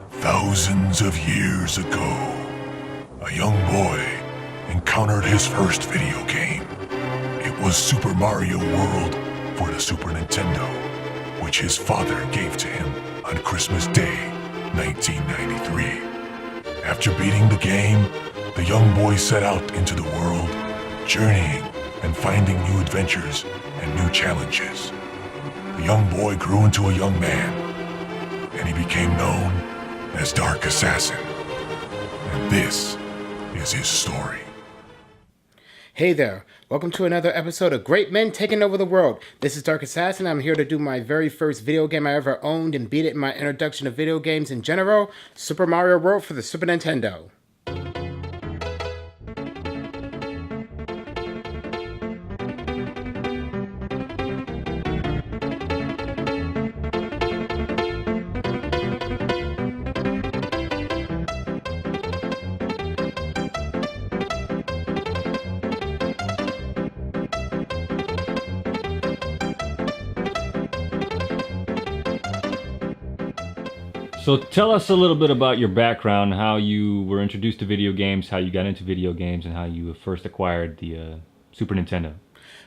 Thousands of years ago, a young boy encountered his first video game. It was Super Mario World for the Super Nintendo, which his father gave to him on Christmas Day, 1993. After beating the game, the young boy set out into the world, journeying and finding new adventures and new challenges. The young boy grew into a young man, and he became known as Dark Assassin. And this is his story. Hey there, welcome to another episode of Great Men Taking Over the World. This is Dark Assassin. I'm here to do my very first video game I ever owned and beat it in my introduction to video games in general, Super Mario World for the Super Nintendo. So tell us a little bit about your background, how you were introduced to video games, how you got into video games, and how you first acquired the Super Nintendo.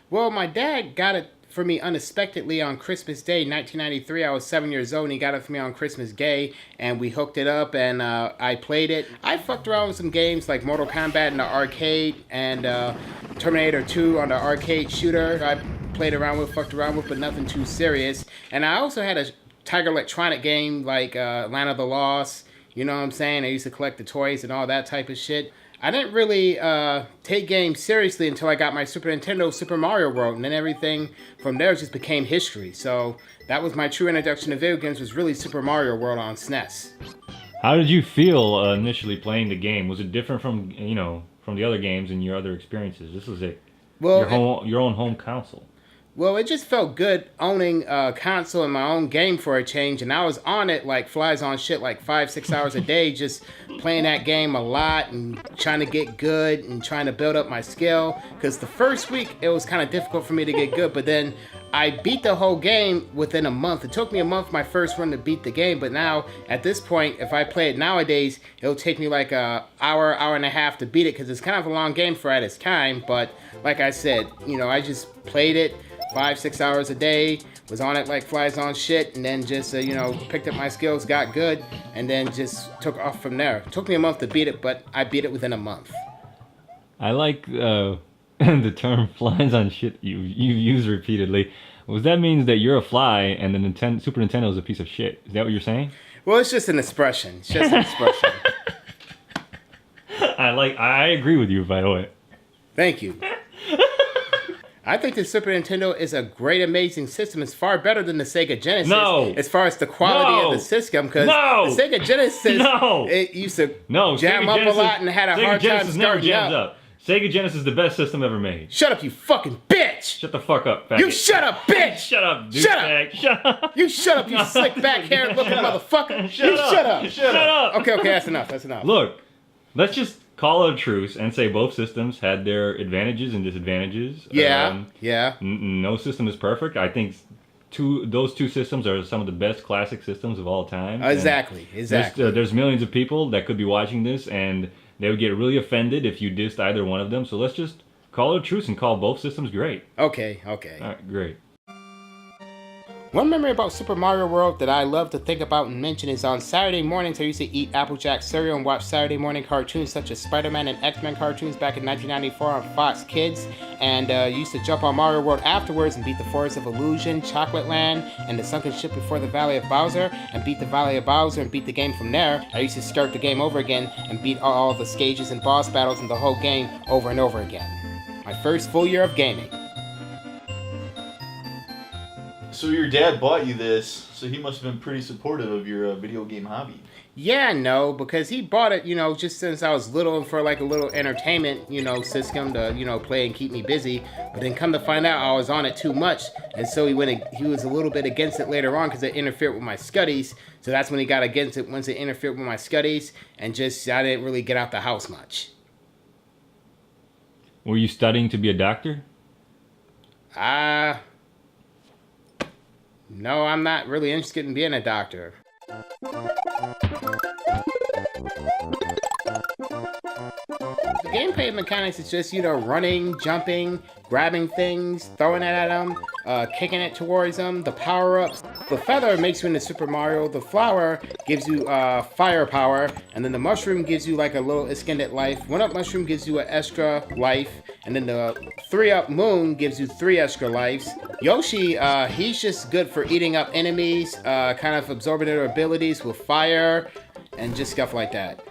Well, my dad got it for me unexpectedly on Christmas Day, 1993. I was 7 years old, and he got it for me on Christmas Day, and we hooked it up, and I played it. I fucked around with some games like Mortal Kombat in the arcade, and Terminator 2 on the arcade shooter. I played around with, fucked around with, but nothing too serious. And I also had a Tiger Electronic game like Land of the Lost, you know what I'm saying? I used to collect the toys and all that type of shit. I didn't really take games seriously until I got my Super Nintendo Super Mario World, and then everything from there just became history. So that was my true introduction to video games, was really Super Mario World on SNES. How did you feel initially playing the game? Was it different from, from the other games and your other experiences? This was your own home console. Well, it just felt good owning a console and my own game for a change, and I was on it like flies on shit, like 5-6 hours a day, just playing that game a lot and trying to get good and trying to build up my skill. Because the first week, it was kind of difficult for me to get good, but then I beat the whole game within a month. It took me a month my first run to beat the game, but now, at this point, if I play it nowadays, it'll take me like an hour and a half to beat it, because it's kind of a long game for at its time. But like I said, I just played it 5-6 hours a day, was on it like flies on shit, and then just picked up my skills, got good, and then just took off from there. It took me a month to beat it, but I beat it within a month. I like the term flies on shit you use repeatedly. Well, that means that you're a fly and the Super Nintendo is a piece of shit. Is that what you're saying? Well, it's just an expression. It's just an expression. I agree with you, by the way. Thank you. I think the Super Nintendo is a great, amazing system. It's far better than the Sega Genesis as far as the quality of the system. Because the Sega Genesis, it used to jam up a lot and had a hard time starting up. Sega Genesis is the best system ever made. Shut up, you fucking bitch! Shut the fuck up, faggot. You shut up, bitch! Shut up, douchebag. Shut up! You shut up, you slick back-haired looking motherfucker! Shut up! Shut up! Okay, that's enough. Look, let's just call it a truce and say both systems had their advantages and disadvantages. Yeah. No system is perfect. I think those two systems are some of the best classic systems of all time. Exactly. There's millions of people that could be watching this, and they would get really offended if you dissed either one of them. So let's just call it a truce and call both systems great. Okay. All right, great. One memory about Super Mario World that I love to think about and mention is on Saturday mornings I used to eat Applejack cereal and watch Saturday morning cartoons such as Spider-Man and X-Men cartoons back in 1994 on Fox Kids, and used to jump on Mario World afterwards and beat the Forest of Illusion, Chocolate Land, and the Sunken Ship before the Valley of Bowser, and beat the Valley of Bowser and beat the game from there. I used to start the game over again and beat all the stages and boss battles in the whole game over and over again. My first full year of gaming. So your dad bought you this, so he must have been pretty supportive of your video game hobby. Yeah, no, because he bought it, just since I was little and for like a little entertainment, system to, play and keep me busy. But then come to find out I was on it too much, and so he was a little bit against it later on because it interfered with my studies. So that's when he got against it, once it interfered with my studies, and I didn't really get out the house much. Were you studying to be a doctor? No, I'm not really interested in being a doctor. Gameplay mechanics is just, running, jumping, grabbing things, throwing it at them, kicking it towards them, the power-ups. The feather makes you into Super Mario, the flower gives you firepower, and then the mushroom gives you like a little extended life. 1-up mushroom gives you an extra life, and then the 3-up moon gives you 3 extra lives. Yoshi, he's just good for eating up enemies, kind of absorbing their abilities with fire, and just stuff like that.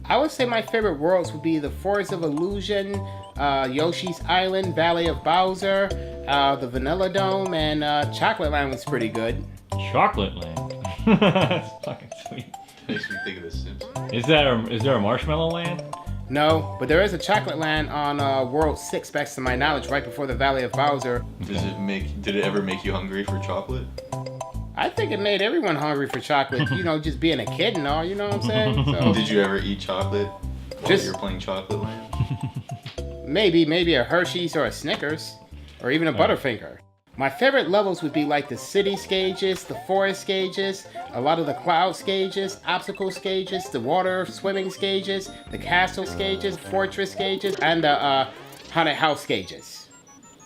I would say my favorite worlds would be the Forest of Illusion, Yoshi's Island, Valley of Bowser, the Vanilla Dome, and Chocolate Land was pretty good. Chocolate Land. That's fucking sweet. Makes me think of The Simpsons. Is there a Marshmallow Land? No, but there is a Chocolate Land on World 6, best to my knowledge, right before the Valley of Bowser. Did it ever make you hungry for chocolate? I think it made everyone hungry for chocolate, just being a kid and all, you know what I'm saying? So, Did you ever eat chocolate while you were playing Chocolate Land? maybe a Hershey's or a Snickers, or even a Butterfinger. My favorite levels would be like the city stages, the forest stages, a lot of the cloud stages, obstacle stages, the water swimming stages, the castle stages, fortress stages, and the haunted house stages.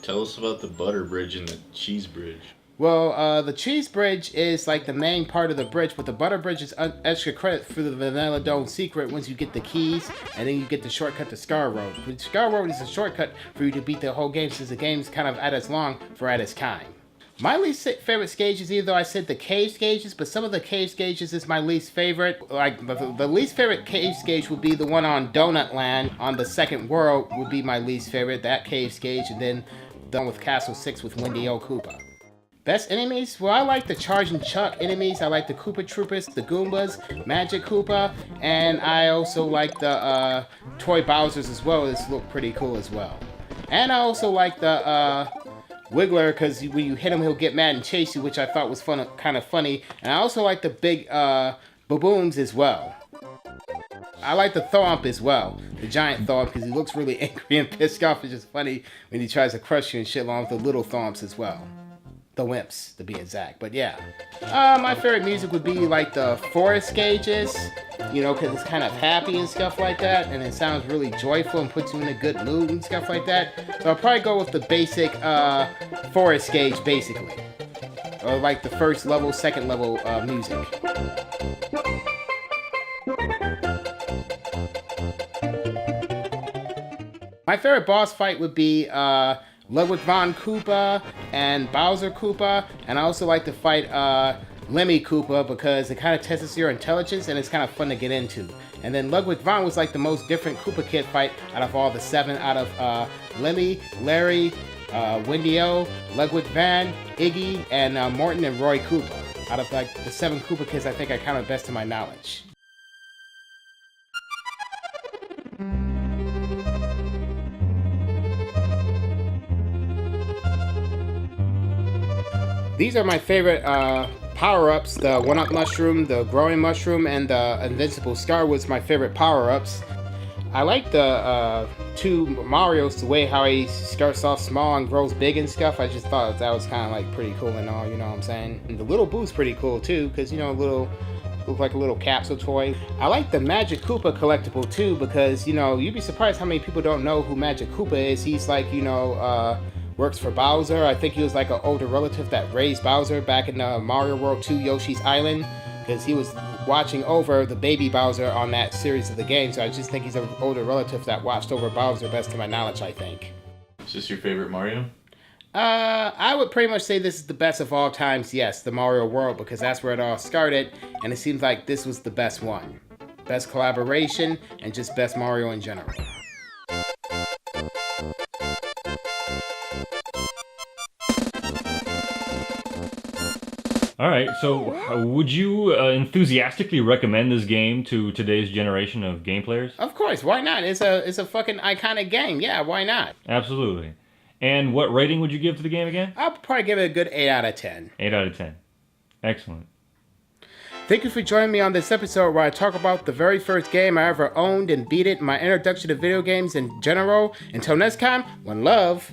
Tell us about the butter bridge and the cheese bridge. Well, the cheese bridge is like the main part of the bridge, but the butter bridge is extra credit for the Vanilla Dome secret once you get the keys, and then you get the shortcut to Scar Road. But Scar Road is a shortcut for you to beat the whole game, since the game's kind of at its long for at its time. My least favorite stages, even though I said the cave stages, but some of the cave stages is my least favorite. Like, the least favorite cave stage would be the one on Donut Land on the second world would be my least favorite, that cave stage, and then the one with Castle 6 with Wendy O. Koopa. Best enemies? Well, I like the Charge and Chuck enemies. I like the Koopa Troopers, the Goombas, Magic Koopa, and I also like the Toy Bowsers as well. This look pretty cool as well. And I also like the Wiggler, because when you hit him, he'll get mad and chase you, which I thought was kind of funny. And I also like the big baboons as well. I like the Thwomp as well, the giant Thwomp, because he looks really angry and pissed off. It's just funny when he tries to crush you and shit, along with the little Thwomps as well. The Wimps, to be exact. But yeah, my favorite music would be like the forest gauges, because it's kind of happy and stuff like that, and it sounds really joyful and puts you in a good mood and stuff like that. So I'll probably go with the basic forest gauge, basically, or like the first level, second level music. My favorite boss fight would be Ludwig von Koopa and Bowser Koopa, and I also like to fight Lemmy Koopa because it kind of tests your intelligence and it's kind of fun to get into. And then Ludwig von was like the most different Koopa Kid fight out of all the 7, out of Lemmy, Larry, Wendy-O, Ludwig van, Iggy, and Morton and Roy Koopa. Out of like the 7 Koopa Kids, I think I counted best to my knowledge. These are my favorite power-ups, the 1-Up Mushroom, the Growing Mushroom, and the Invincible Scar was my favorite power-ups. I like the 2 Marios, the way how he starts off small and grows big and stuff. I just thought that was kind of like pretty cool and all, you know what I'm saying? And the little Boo's pretty cool too, because look like a little capsule toy. I like the Magic Koopa collectible too, because you'd be surprised how many people don't know who Magic Koopa is. He's like, works for Bowser. I think he was like an older relative that raised Bowser back in Mario World 2 Yoshi's Island, because he was watching over the baby Bowser on that series of the game. So I just think he's an older relative that watched over Bowser, best to my knowledge, I think. Is this your favorite Mario? I would pretty much say this is the best of all times, yes, the Mario World, because that's where it all started, and it seems like this was the best one. Best collaboration, and just best Mario in general. All right, so would you enthusiastically recommend this game to today's generation of game players? Of course, why not? It's a fucking iconic game. Yeah, why not? Absolutely. And what rating would you give to the game again? I'll probably give it a good 8 out of 10. 8 out of 10. Excellent. Thank you for joining me on this episode where I talk about the very first game I ever owned and beat it, my introduction to video games in general. Until next time, one love.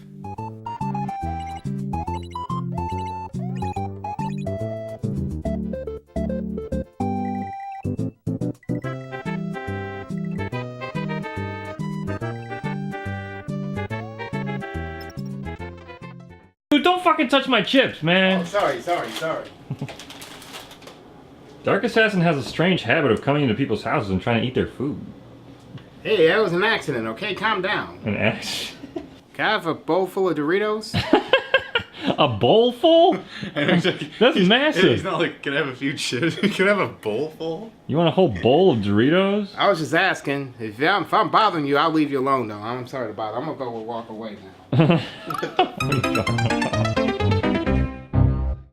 fucking touch my chips, man. Oh, sorry. Dark Assassin has a strange habit of coming into people's houses and trying to eat their food. Hey, that was an accident, okay? Calm down. An axe. Can I have a bowl full of Doritos? A bowl full? That's massive. He's not like, can I have a few chips? Can I have a bowl full? You want a whole bowl of Doritos? I was just asking. If I'm bothering you, I'll leave you alone, though. I'm sorry to bother. I'm gonna go walk away now. What are you talking about?